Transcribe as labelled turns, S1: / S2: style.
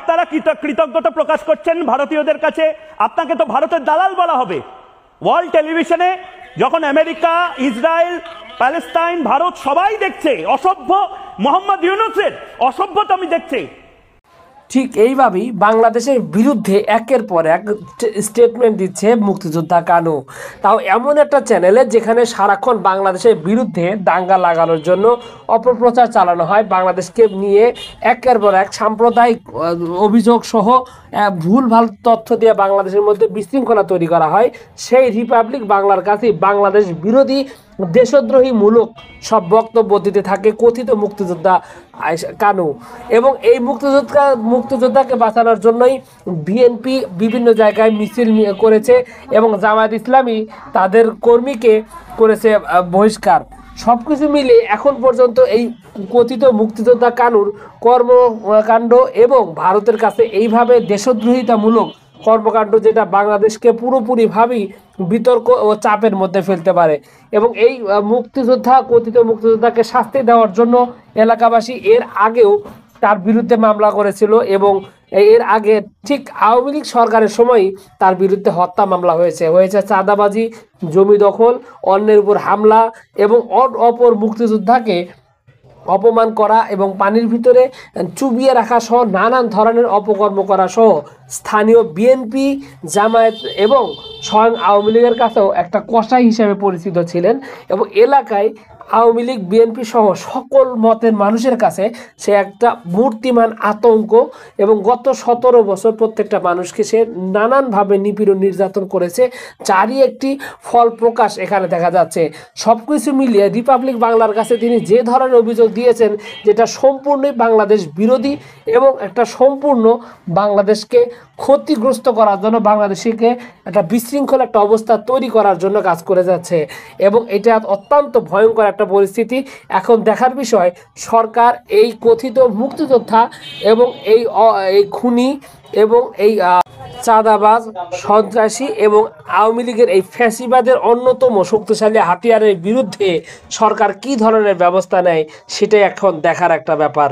S1: আপনারা কৃতজ্ঞতা প্রকাশ করছেন ভারতীয়দের কাছে, আপনাকে তো ভারতের দালাল বলা হবে। ওয়ার্ল্ড টেলিভিশনে যখন আমেরিকা, ইসরায়েল, প্যালেস্টাইন, ভারত সবাই দেখছে অসভ্য মোহাম্মদ ইউনূসের অসভ্যতামি দেখছে।
S2: ঠিক এইভাবেই বাংলাদেশের বিরুদ্ধে একের পর এক স্টেটমেন্ট দিচ্ছে মুক্তিযোদ্ধা কানু, তাও এমন একটা চ্যানেলে যেখানে সারাক্ষণ বাংলাদেশের বিরুদ্ধে দাঙ্গা লাগানোর জন্য অপপ্রচার চালানো হয়, বাংলাদেশকে নিয়ে একের পর এক সাম্প্রদায়িক অভিযোগ সহ ভুলভাল তথ্য দিয়ে বাংলাদেশের মধ্যে বিশৃঙ্খলা তৈরি করা হয়। সেই রিপাবলিক বাংলার কাছে বাংলাদেশ বিরোধী দেশদ্রোহী মূলক সব বক্তব্য দিতে থাকে কথিত মুক্তিযোদ্ধা কানু। এবং এই মুক্তিযোদ্ধাকে বাঁচানোর জন্যই বিএনপি বিভিন্ন জায়গায় মিছিল করেছে এবং জামায়াত ইসলামী তাদের কর্মীকে করেছে বহিষ্কার। সব কিছু মিলে এখন পর্যন্ত এই কথিত মুক্তিযোদ্ধা কানুর কর্মকাণ্ড এবং ভারতের কাছে এইভাবে দেশদ্রোহিতামূলক কর্মকাণ্ড, যেটা বাংলাদেশকে পুরোপুরিভাবেই বিতর্ক ও চাপের মধ্যে ফেলতে পারে। এবং এই কথিত মুক্তিযোদ্ধাকে শাস্তি দেওয়ার জন্য এলাকাবাসী এর আগেও তার বিরুদ্ধে মামলা করেছিল এবং এর আগে ঠিক আওয়ামী লীগ সরকারের সময়ই তার বিরুদ্ধে হত্যা মামলা হয়েছে চাঁদাবাজি, জমি দখল, অন্যের উপর হামলা এবং অপর মুক্তিযোদ্ধাকে অপমান করা এবং পানির ভিতরে চুবিয়ে রাখা সহ নানান ধরনের অপকর্ম করা সহ স্থানীয় বিএনপি, জামায়াত এবং স্বয়ং আওয়ামী লীগের কাছেও একটা কসাই হিসেবে পরিচিত ছিলেন এবং এলাকায় আওয়ামী লীগ, বিএনপি সহ সকল মতের মানুষের কাছে সে একটা মূর্তিমান আতঙ্ক এবং গত 17 বছর প্রত্যেকটা মানুষকে সে নানানভাবে নিপীড়ন নির্যাতন করেছে, যারই একটি ফল প্রকাশ এখানে দেখা যাচ্ছে। সব কিছু মিলিয়ে রিপাবলিক বাংলার কাছে তিনি যে ধরনের অভিযোগ দিয়েছেন, যেটা সম্পূর্ণই বাংলাদেশ বিরোধী এবং একটা সম্পূর্ণ বাংলাদেশকে ক্ষতিগ্রস্ত করার জন্য, বাংলাদেশকে একটা বিশৃঙ্খল একটা অবস্থা তৈরি করার জন্য কাজ করে যাচ্ছে এবং এটা অত্যন্ত ভয়ঙ্কর একটা পরিস্থিতি। এখন দেখার বিষয় সরকার এই কথিত মুক্তিযোদ্ধা এবং এই খুনি এবং এই চাঁদাবাজ, সন্ত্রাসী এবং আওয়ামী লীগের এই ফ্যাসিবাদের অন্যতম শক্তিশালী হাতিয়ারের বিরুদ্ধে সরকার কী ধরনের ব্যবস্থা নেয় সেটাই এখন দেখার একটা ব্যাপার।